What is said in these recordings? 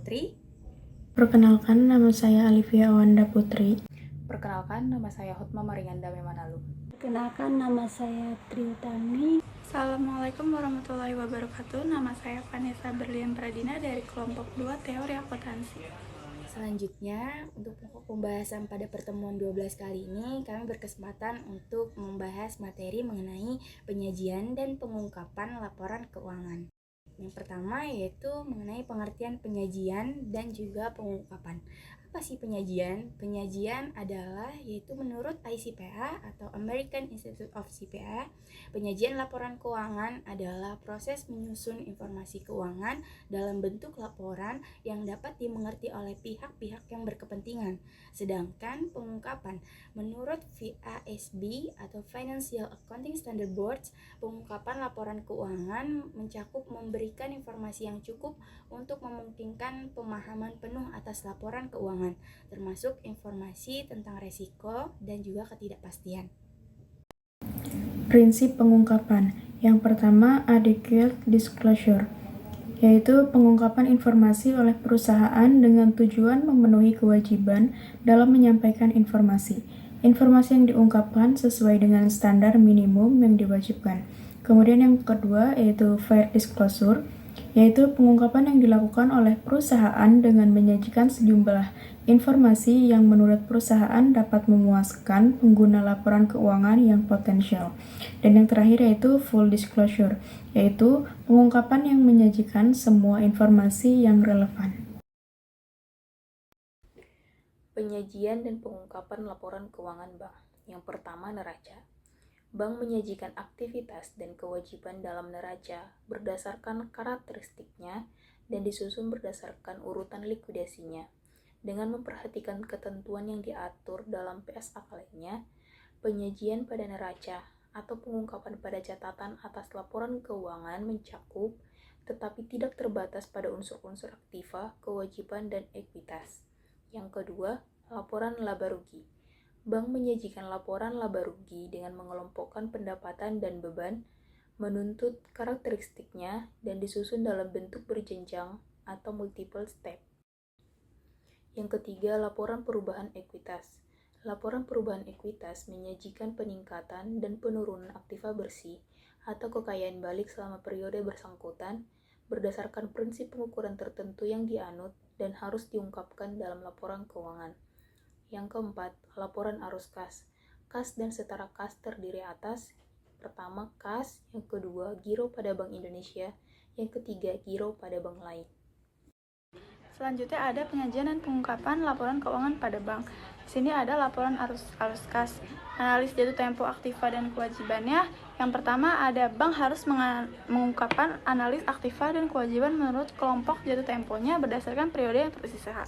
Putri. Perkenalkan, nama saya Alivia Awanda Putri. Perkenalkan, nama saya Hotma Maringanda Memanalu. Perkenalkan, nama saya Triutami. Assalamualaikum warahmatullahi wabarakatuh. Nama saya Vanessa Berlian Pradina dari kelompok 2 Teori Akuntansi. Selanjutnya, untuk pokok pembahasan pada pertemuan 12 kali ini, kami berkesempatan untuk membahas materi mengenai penyajian dan pengungkapan laporan keuangan. Yang pertama yaitu mengenai pengertian penyajian dan juga pengungkapan. Apa sih penyajian? Penyajian adalah yaitu menurut ICPA atau American Institute of CPA, penyajian laporan keuangan adalah proses menyusun informasi keuangan dalam bentuk laporan yang dapat dimengerti oleh pihak-pihak yang berkepentingan. Sedangkan pengungkapan, menurut FASB atau Financial Accounting Standard Board, pengungkapan laporan keuangan mencakup memberikan informasi yang cukup untuk memungkinkan pemahaman penuh atas laporan keuangan, termasuk informasi tentang resiko dan juga ketidakpastian. Prinsip pengungkapan. Yang pertama, adequate disclosure, yaitu pengungkapan informasi oleh perusahaan dengan tujuan memenuhi kewajiban dalam menyampaikan informasi. Informasi yang diungkapkan sesuai dengan standar minimum yang diwajibkan. Kemudian yang kedua yaitu fair disclosure, yaitu pengungkapan yang dilakukan oleh perusahaan dengan menyajikan sejumlah informasi yang menurut perusahaan dapat memuaskan pengguna laporan keuangan yang potensial. Dan yang terakhir yaitu full disclosure, yaitu pengungkapan yang menyajikan semua informasi yang relevan. Penyajian dan pengungkapan laporan keuangan bank. Yang pertama, neraca. Bank menyajikan aktivitas dan kewajiban dalam neraca berdasarkan karakteristiknya dan disusun berdasarkan urutan likuidasinya. Dengan memperhatikan ketentuan yang diatur dalam PSAK lainnya, penyajian pada neraca atau pengungkapan pada catatan atas laporan keuangan mencakup, tetapi tidak terbatas pada unsur-unsur aktiva, kewajiban, dan ekuitas. Yang kedua, laporan laba rugi. Bank menyajikan laporan laba rugi dengan mengelompokkan pendapatan dan beban, menuntut karakteristiknya, dan disusun dalam bentuk berjenjang atau multiple step. Yang ketiga, laporan perubahan ekuitas. Laporan perubahan ekuitas menyajikan peningkatan dan penurunan aktiva bersih atau kekayaan balik selama periode bersangkutan berdasarkan prinsip pengukuran tertentu yang dianut dan harus diungkapkan dalam laporan keuangan. Yang keempat, laporan arus kas. Kas dan setara kas terdiri atas pertama kas, yang kedua giro pada Bank Indonesia, yang ketiga giro pada bank lain. Selanjutnya ada penyajian dan pengungkapan laporan keuangan pada bank. Di sini ada laporan arus kas, analis jatuh tempo aktiva dan kewajibannya. Yang pertama ada bank harus mengungkapkan analis aktiva dan kewajiban menurut kelompok jatuh temponya berdasarkan periode yang tersisa.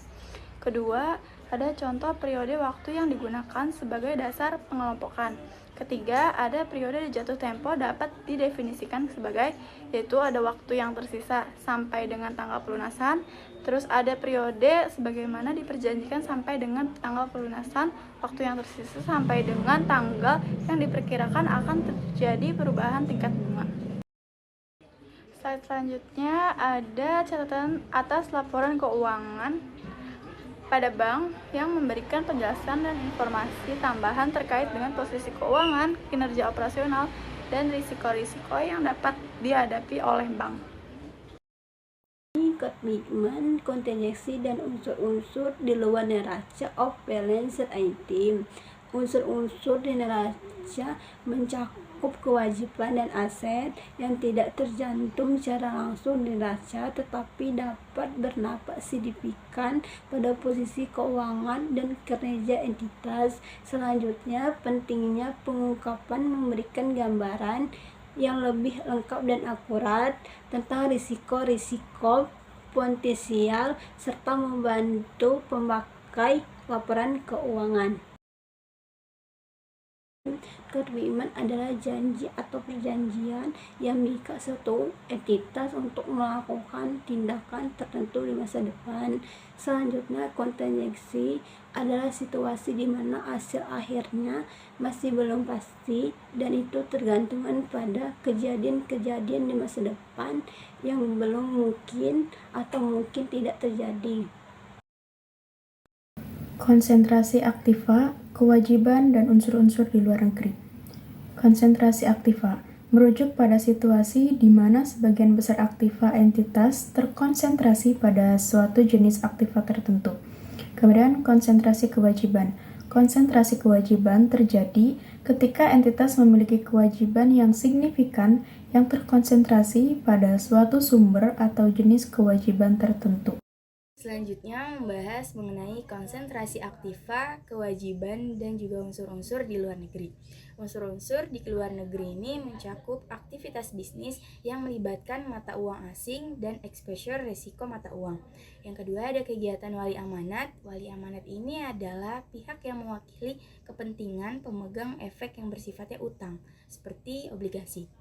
Kedua, ada contoh periode waktu yang digunakan sebagai dasar pengelompokan. Ketiga, ada periode jatuh tempo dapat didefinisikan sebagai, yaitu ada waktu yang tersisa sampai dengan tanggal pelunasan. Terus ada periode sebagaimana diperjanjikan sampai dengan tanggal pelunasan, waktu yang tersisa sampai dengan tanggal yang diperkirakan akan terjadi perubahan tingkat bunga. Slide selanjutnya ada catatan atas laporan keuangan pada bank yang memberikan penjelasan dan informasi tambahan terkait dengan posisi keuangan, kinerja operasional, dan risiko-risiko yang dapat dihadapi oleh bank. Komitmen, kontingensi, dan unsur-unsur di luar neraca of balance item. Unsur-unsur di neraca mencakup kewajiban dan aset yang tidak tercantum secara langsung di neraca tetapi dapat berdampak signifikan pada posisi keuangan dan kinerja entitas. Selanjutnya, pentingnya pengungkapan memberikan gambaran yang lebih lengkap dan akurat tentang risiko-risiko potensial serta membantu pemakai laporan keuangan. Agreement adalah janji atau perjanjian yang mengikat suatu entitas untuk melakukan tindakan tertentu di masa depan. Selanjutnya, kontingensi adalah situasi di mana hasil akhirnya masih belum pasti dan itu tergantungan pada kejadian-kejadian di masa depan yang belum mungkin atau mungkin tidak terjadi. Konsentrasi aktiva, kewajiban, dan unsur-unsur di luar negeri. Konsentrasi aktiva merujuk pada situasi di mana sebagian besar aktiva entitas terkonsentrasi pada suatu jenis aktiva tertentu. Kemudian konsentrasi kewajiban. Konsentrasi kewajiban terjadi ketika entitas memiliki kewajiban yang signifikan yang terkonsentrasi pada suatu sumber atau jenis kewajiban tertentu. Selanjutnya membahas mengenai konsentrasi aktiva, kewajiban, dan juga unsur-unsur di luar negeri. Unsur-unsur di luar negeri ini mencakup aktivitas bisnis yang melibatkan mata uang asing dan exposure risiko mata uang. Yang kedua ada kegiatan wali amanat. Wali amanat ini adalah pihak yang mewakili kepentingan pemegang efek yang bersifatnya utang, seperti obligasi.